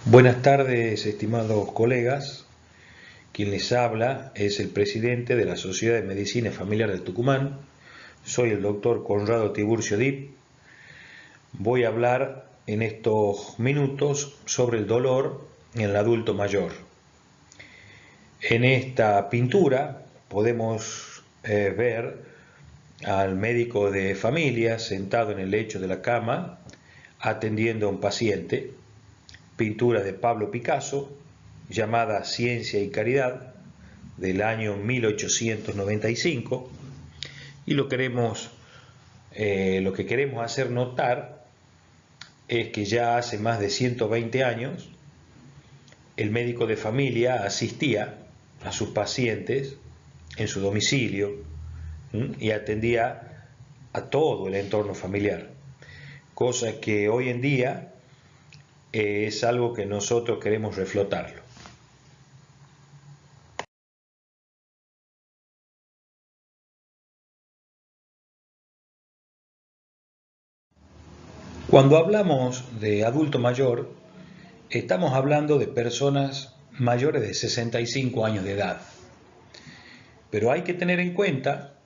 Buenas tardes, estimados colegas. Quien les habla es el presidente de la Sociedad de Medicina Familiar del Tucumán. Soy el doctor Conrado Tiburcio Dip. Voy a hablar en estos minutos sobre el dolor en el adulto mayor. En esta pintura podemos ver al médico de familia sentado en el lecho de la cama atendiendo a un paciente. Pintura de Pablo Picasso, llamada Ciencia y Caridad, del año 1895, y lo que queremos hacer notar es que ya hace más de 120 años el médico de familia asistía a sus pacientes en su domicilio y atendía a todo el entorno familiar, cosa que hoy en día es algo que nosotros queremos reflotarlo. Cuando hablamos de adulto mayor, estamos hablando de personas mayores de 65 años de edad. Pero hay que tener en cuenta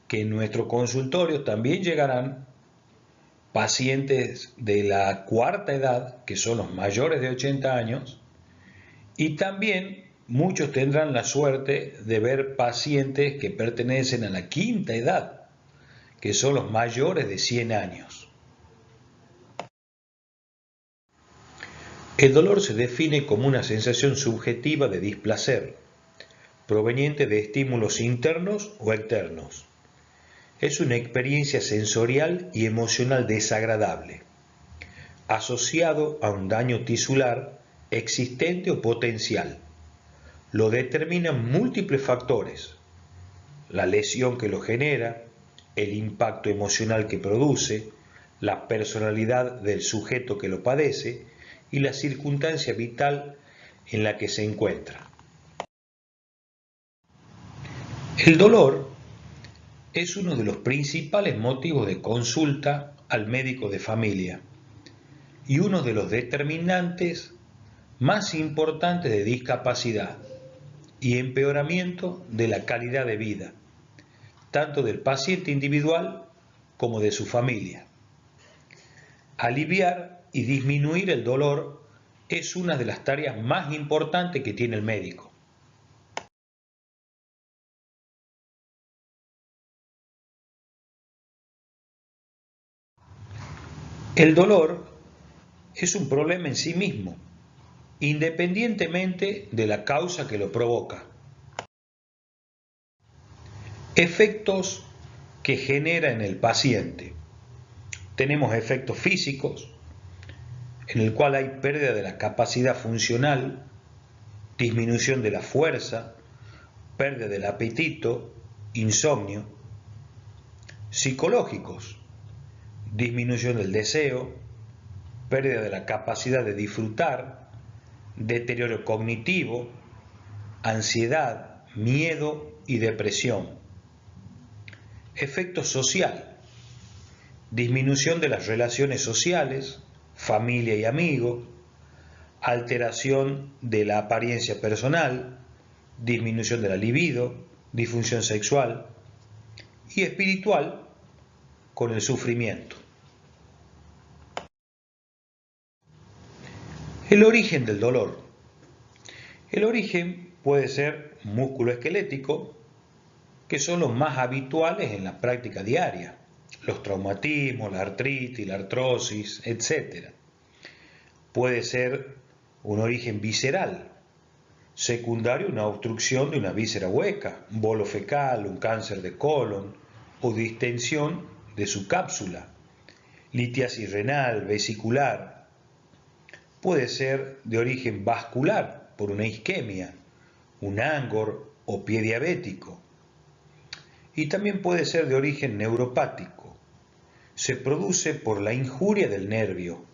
que en nuestro consultorio también llegarán pacientes de la cuarta edad, que son los mayores de 80 años, y también muchos tendrán la suerte de ver pacientes que pertenecen a la quinta edad, que son los mayores de 100 años. El dolor se define como una sensación subjetiva de displacer, proveniente de estímulos internos o externos. Es una experiencia sensorial y emocional desagradable, asociado a un daño tisular existente o potencial. Lo determinan múltiples factores: la lesión que lo genera, el impacto emocional que produce, la personalidad del sujeto que lo padece y la circunstancia vital en la que se encuentra. El dolor es uno de los principales motivos de consulta al médico de familia y uno de los determinantes más importantes de discapacidad y empeoramiento de la calidad de vida, tanto del paciente individual como de su familia. Aliviar y disminuir el dolor es una de las tareas más importantes que tiene el médico. El dolor es un problema en sí mismo, independientemente de la causa que lo provoca. Efectos que genera en el paciente. Tenemos efectos físicos, en el cual hay pérdida de la capacidad funcional, disminución de la fuerza, pérdida del apetito, insomnio. Psicológicos, disminución del deseo, pérdida de la capacidad de disfrutar, deterioro cognitivo, ansiedad, miedo y depresión. Efecto social, disminución de las relaciones sociales, familia y amigos, alteración de la apariencia personal, disminución de la libido, disfunción sexual, y espiritual con el sufrimiento. El origen del dolor. El origen puede ser músculo-esquelético, que son los más habituales en la práctica diaria, los traumatismos, la artritis, la artrosis, etc. Puede ser un origen visceral, secundario una obstrucción de una víscera hueca, un bolo fecal, un cáncer de colon o distensión de su cápsula, litiasis renal, vesicular. Puede ser de origen vascular por una isquemia, un angor o pie diabético. Y también puede ser de origen neuropático. Se produce por la injuria del nervio.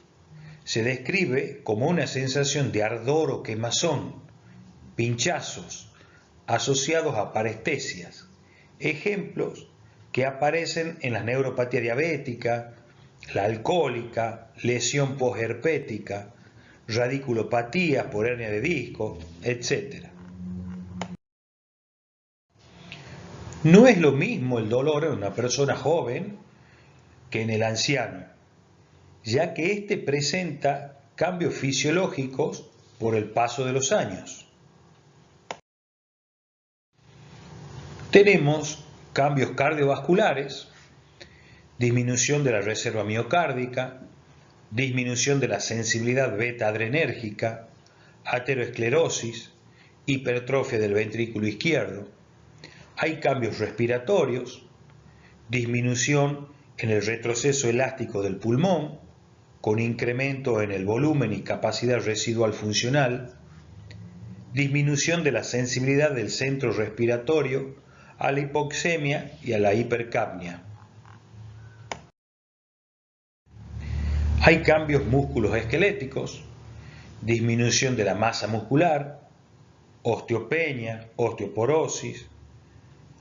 Se describe como una sensación de ardor o quemazón, pinchazos, asociados a parestesias. Ejemplos que aparecen en la neuropatía diabética, la alcohólica, lesión posherpética, radiculopatía por hernia de disco, etc. No es lo mismo el dolor en una persona joven que en el anciano, ya que éste presenta cambios fisiológicos por el paso de los años. Tenemos cambios cardiovasculares, disminución de la reserva miocárdica, disminución de la sensibilidad beta-adrenérgica, ateroesclerosis, hipertrofia del ventrículo izquierdo. Hay cambios respiratorios, disminución en el retroceso elástico del pulmón, con incremento en el volumen y capacidad residual funcional, disminución de la sensibilidad del centro respiratorio a la hipoxemia y a la hipercapnia. Hay cambios musculoesqueléticos, disminución de la masa muscular, osteopenia, osteoporosis,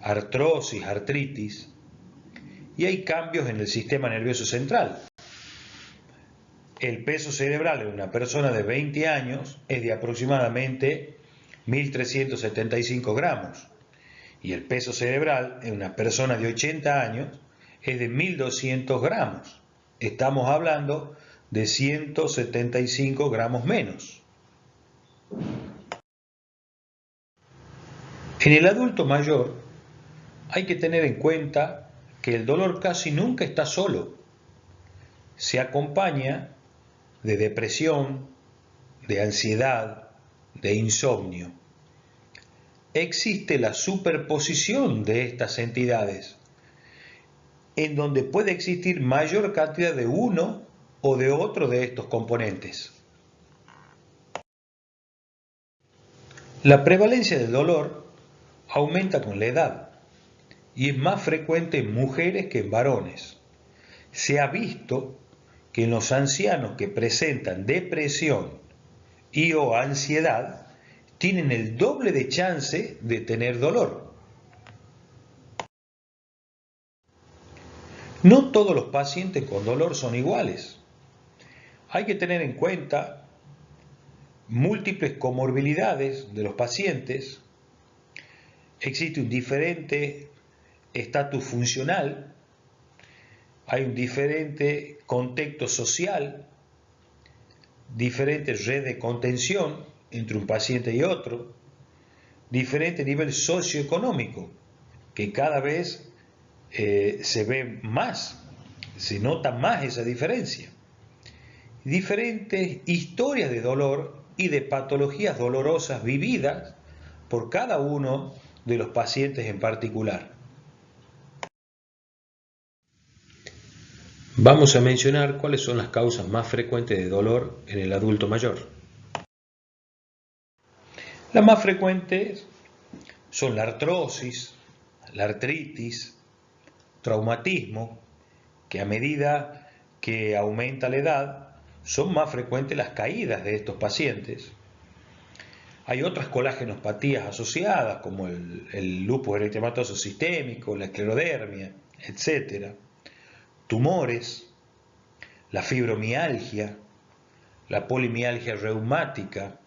artrosis, artritis, y hay cambios en el sistema nervioso central. El peso cerebral en una persona de 20 años es de aproximadamente 1.375 gramos y el peso cerebral en una persona de 80 años es de 1.200 gramos. Estamos hablando de 175 gramos menos. En el adulto mayor hay que tener en cuenta que el dolor casi nunca está solo. Se acompaña de depresión, de ansiedad, de insomnio. Existe la superposición de estas entidades, en donde puede existir mayor cantidad de uno o de otro de estos componentes. La prevalencia del dolor aumenta con la edad y es más frecuente en mujeres que en varones. Se ha visto que en los ancianos que presentan depresión y o ansiedad tienen el doble de chance de tener dolor. No todos los pacientes con dolor son iguales. Hay que tener en cuenta múltiples comorbilidades de los pacientes. Existe un diferente estatus funcional, hay un diferente contexto social, diferente red de contención entre un paciente y otro, diferente nivel socioeconómico, que cada vez se ve más, se nota más esa diferencia. Diferentes historias de dolor y de patologías dolorosas vividas por cada uno de los pacientes en particular. Vamos a mencionar cuáles son las causas más frecuentes de dolor en el adulto mayor. Las más frecuentes son la artrosis, la artritis, traumatismo, que a medida que aumenta la edad son más frecuentes las caídas de estos pacientes. Hay otras colágenopatías asociadas como el lupus eritematoso sistémico, la esclerodermia, etc. Tumores, la fibromialgia, la polimialgia reumática,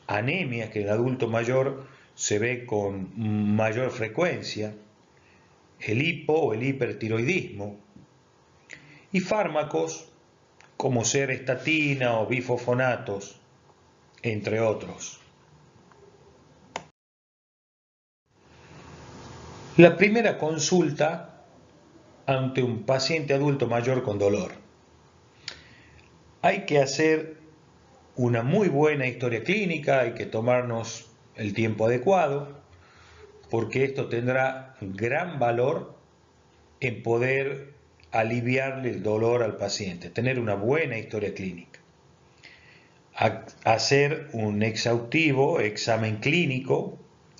anemia que en el adulto mayor se ve con mayor frecuencia, el hipo o el hipertiroidismo, y fármacos como ser estatina o bifosfonatos, entre otros. La primera consulta ante un paciente adulto mayor con dolor. Hay que hacer una muy buena historia clínica, hay que tomarnos el tiempo adecuado, porque esto tendrá gran valor en poder aliviarle el dolor al paciente, tener una buena historia clínica. Hacer un exhaustivo examen clínico,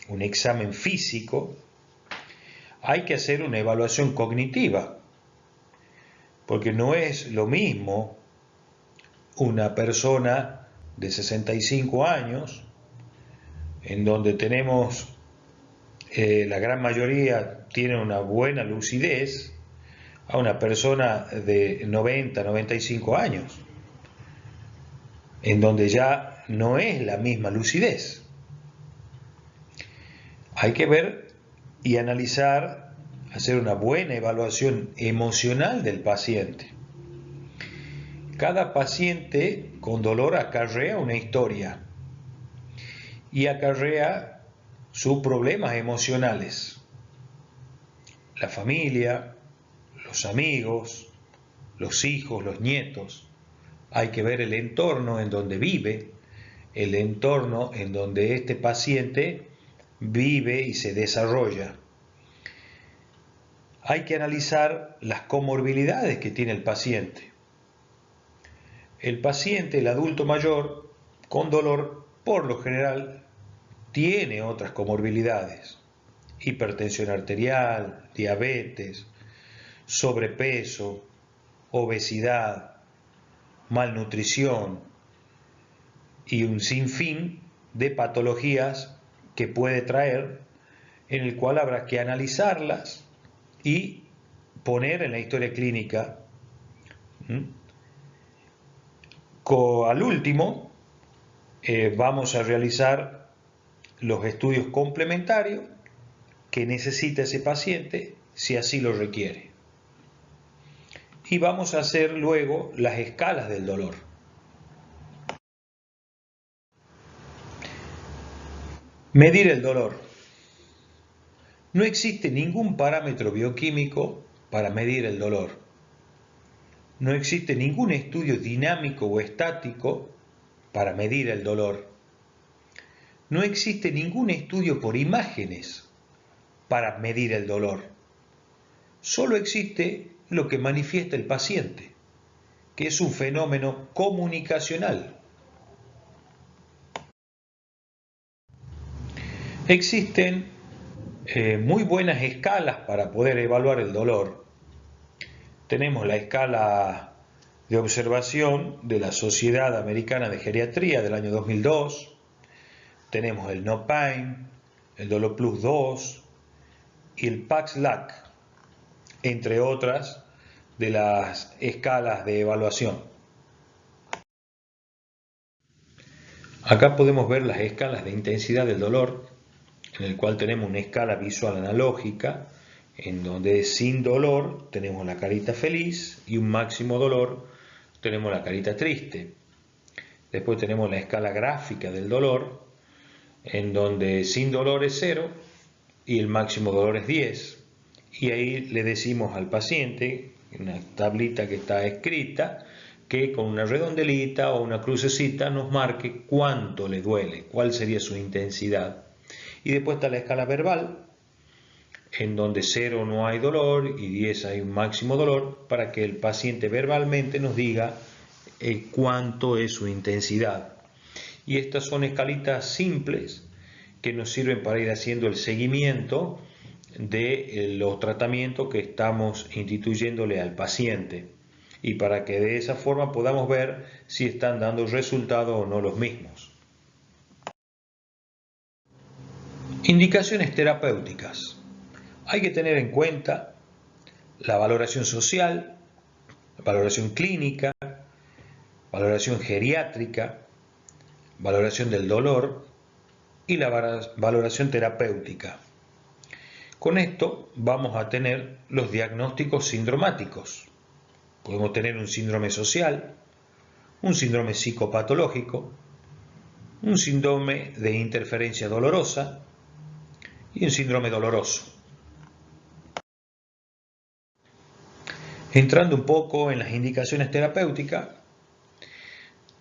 un examen físico. Hay que hacer una evaluación cognitiva, porque no es lo mismo una persona de 65 años, en donde tenemos, la gran mayoría tiene una buena lucidez, a una persona de 90, 95 años. en donde ya no es la misma lucidez. Hay que ver y analizar, hacer una buena evaluación emocional del paciente. Cada paciente con dolor acarrea una historia y acarrea sus problemas emocionales. La familia, los amigos, los hijos, los nietos. Hay que ver el entorno en donde vive, el entorno en donde este paciente vive y se desarrolla. Hay que analizar las comorbilidades que tiene el paciente. El paciente, el adulto mayor, con dolor, por lo general, tiene otras comorbilidades. Hipertensión arterial, diabetes, sobrepeso, obesidad, malnutrición y un sinfín de patologías que puede traer, en el cual habrá que analizarlas y poner en la historia clínica. Al último, vamos a realizar los estudios complementarios que necesita ese paciente si así lo requiere. Y vamos a hacer luego las escalas del dolor. Medir el dolor. No existe ningún parámetro bioquímico para medir el dolor. No existe ningún estudio dinámico o estático para medir el dolor. No existe ningún estudio por imágenes para medir el dolor. Solo existe lo que manifiesta el paciente, que es un fenómeno comunicacional. Existen muy buenas escalas para poder evaluar el dolor. Tenemos la escala de observación de la Sociedad Americana de Geriatría del año 2002, tenemos el No Pain, el Dolor Plus 2 y el PAX-LAC, entre otras de las escalas de evaluación. Acá podemos ver las escalas de intensidad del dolor, en el cual tenemos una escala visual analógica, en donde sin dolor tenemos la carita feliz y un máximo dolor tenemos la carita triste. Después tenemos la escala gráfica del dolor, en donde sin dolor es 0 y el máximo dolor es 10. Y ahí le decimos al paciente, en una tablita que está escrita, que con una redondelita o una crucecita nos marque cuánto le duele, cuál sería su intensidad. Y después está la escala verbal, en donde 0 no hay dolor y 10 hay un máximo dolor, para que el paciente verbalmente nos diga cuánto es su intensidad. Y estas son escalitas simples que nos sirven para ir haciendo el seguimiento de los tratamientos que estamos instituyéndole al paciente y para que de esa forma podamos ver si están dando resultados o no los mismos. Indicaciones terapéuticas. Hay que tener en cuenta la valoración social, la valoración clínica, valoración geriátrica, valoración del dolor y la valoración terapéutica. Con esto vamos a tener los diagnósticos sindromáticos. Podemos tener un síndrome social, un síndrome psicopatológico, un síndrome de interferencia dolorosa y un síndrome doloroso. Entrando un poco en las indicaciones terapéuticas,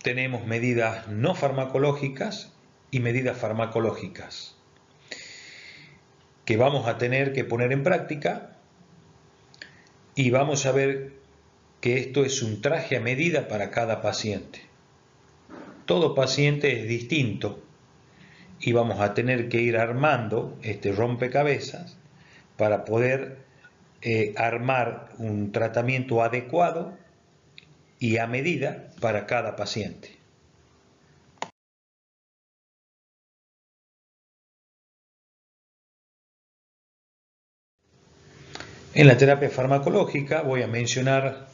tenemos medidas no farmacológicas y medidas farmacológicas que vamos a tener que poner en práctica y vamos a ver que esto es un traje a medida para cada paciente. Todo paciente es distinto y vamos a tener que ir armando este rompecabezas para poder armar un tratamiento adecuado y a medida para cada paciente. En la terapia farmacológica voy a mencionar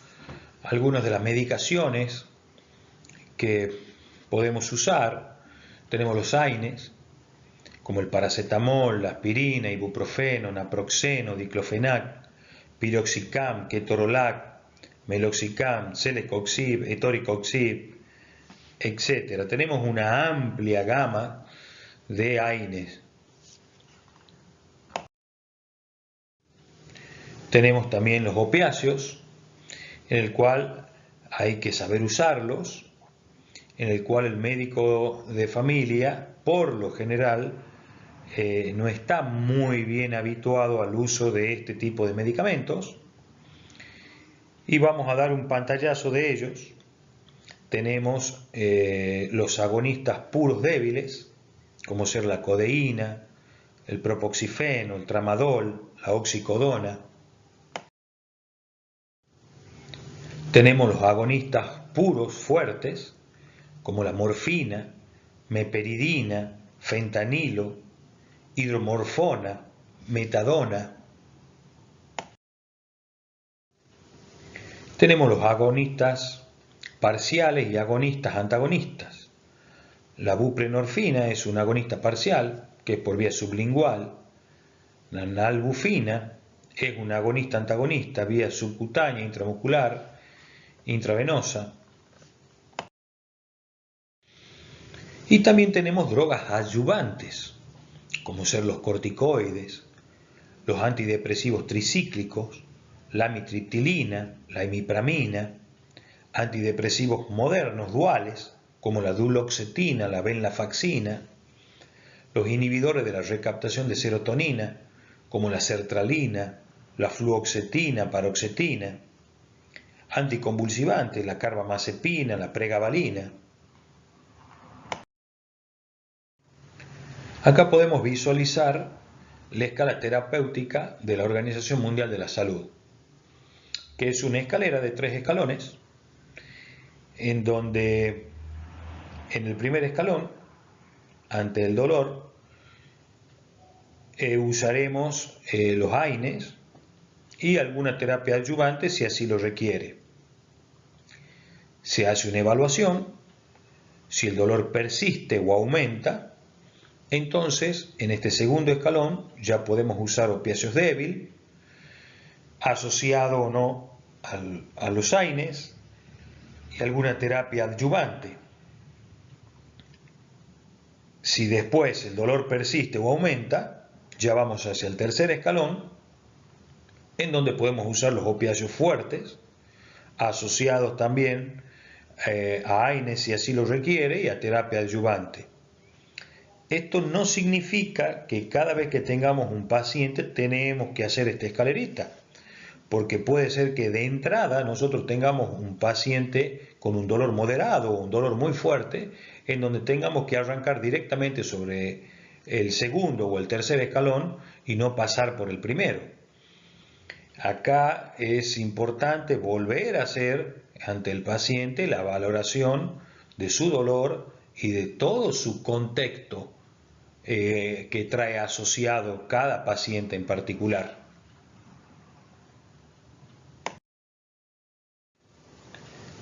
algunas de las medicaciones que podemos usar, tenemos los AINES, como el paracetamol, la aspirina, ibuprofeno, naproxeno, diclofenac, piroxicam, ketorolac, meloxicam, celecoxib, etoricoxib, etc. Tenemos una amplia gama de AINES. Tenemos también los opiáceos, en el cual hay que saber usarlos, en el cual el médico de familia, por lo general, no está muy bien habituado al uso de este tipo de medicamentos. Y vamos a dar un pantallazo de ellos. Tenemos los agonistas puros débiles, como ser la codeína, el propoxifeno, el tramadol, la oxicodona. Tenemos los agonistas puros fuertes, como la morfina, meperidina, fentanilo, hidromorfona, metadona. Tenemos los agonistas parciales y agonistas antagonistas. La buprenorfina es un agonista parcial, que es por vía sublingual. La nalbufina es un agonista antagonista, vía subcutánea, intramuscular, intravenosa. Y también tenemos drogas adyuvantes, como ser los corticoides, los antidepresivos tricíclicos, la amitriptilina, la imipramina, antidepresivos modernos duales, como la duloxetina, la venlafaxina, los inhibidores de la recaptación de serotonina, como la sertralina, la fluoxetina, paroxetina, anticonvulsivantes, la carbamazepina, la pregabalina. Acá podemos visualizar la escala terapéutica de la Organización Mundial de la Salud, que es una escalera de 3 escalones, en donde en el primer escalón, ante el dolor, usaremos los AINES y alguna terapia adyuvante si así lo requiere. Se hace una evaluación. Si el dolor persiste o aumenta, entonces en este segundo escalón ya podemos usar opiáceos débiles, asociado o no a los AINES, y alguna terapia adyuvante. Si después el dolor persiste o aumenta, ya vamos hacia el tercer escalón, en donde podemos usar los opiáceos fuertes, asociados también a AINES si así lo requiere y a terapia adyuvante. Esto no significa que cada vez que tengamos un paciente tenemos que hacer esta escalerita, porque puede ser que de entrada nosotros tengamos un paciente con un dolor moderado o un dolor muy fuerte, en donde tengamos que arrancar directamente sobre el segundo o el tercer escalón y no pasar por el primero. Acá es importante volver a hacer ante el paciente la valoración de su dolor y de todo su contexto que trae asociado cada paciente en particular.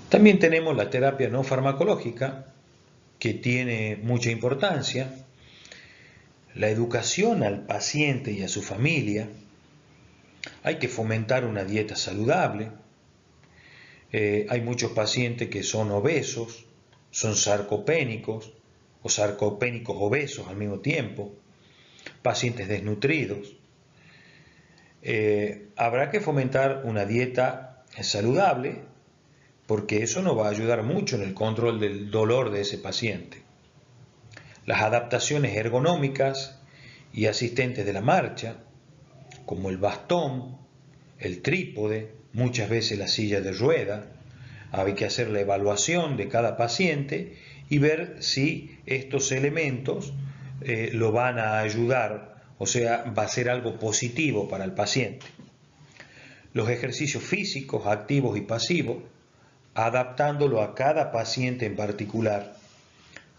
También tenemos la terapia no farmacológica, que tiene mucha importancia, la educación al paciente y a su familia. Hay que fomentar una dieta saludable. Hay muchos pacientes que son obesos, son sarcopénicos o sarcopénicos obesos al mismo tiempo, pacientes desnutridos. Habrá que fomentar una dieta saludable, porque eso nos va a ayudar mucho en el control del dolor de ese paciente. Las adaptaciones ergonómicas y asistentes de la marcha, como el bastón, el trípode, muchas veces la silla de rueda. Hay que hacer la evaluación de cada paciente y ver si estos elementos lo van a ayudar, o sea, va a ser algo positivo para el paciente. Los ejercicios físicos, activos y pasivos, adaptándolo a cada paciente en particular.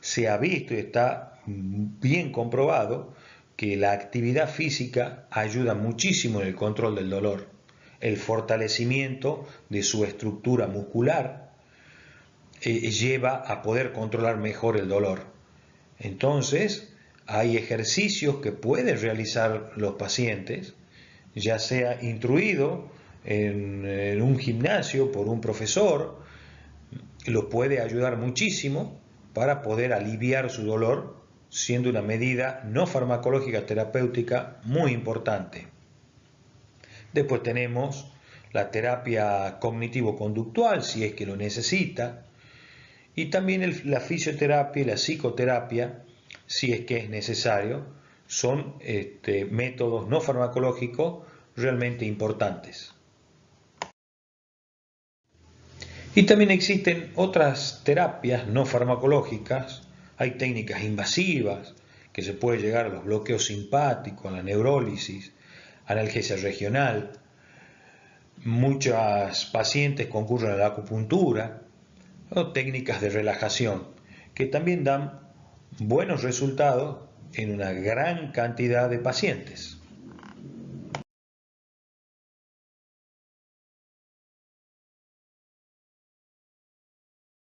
Se ha visto y está bien comprobado que la actividad física ayuda muchísimo en el control del dolor, el fortalecimiento de su estructura muscular, lleva a poder controlar mejor el dolor. Entonces, hay ejercicios que pueden realizar los pacientes, ya sea instruido en un gimnasio por un profesor, los puede ayudar muchísimo para poder aliviar su dolor, siendo una medida no farmacológica terapéutica muy importante. Después tenemos la terapia cognitivo-conductual, si es que lo necesita, y también la fisioterapia y la psicoterapia, si es que es necesario, son métodos no farmacológicos realmente importantes. Y también existen otras terapias no farmacológicas, hay técnicas invasivas, que se puede llegar a los bloqueos simpáticos, a la neurólisis, analgesia regional. Muchas pacientes concurren a la acupuntura o técnicas de relajación, que también dan buenos resultados en una gran cantidad de pacientes.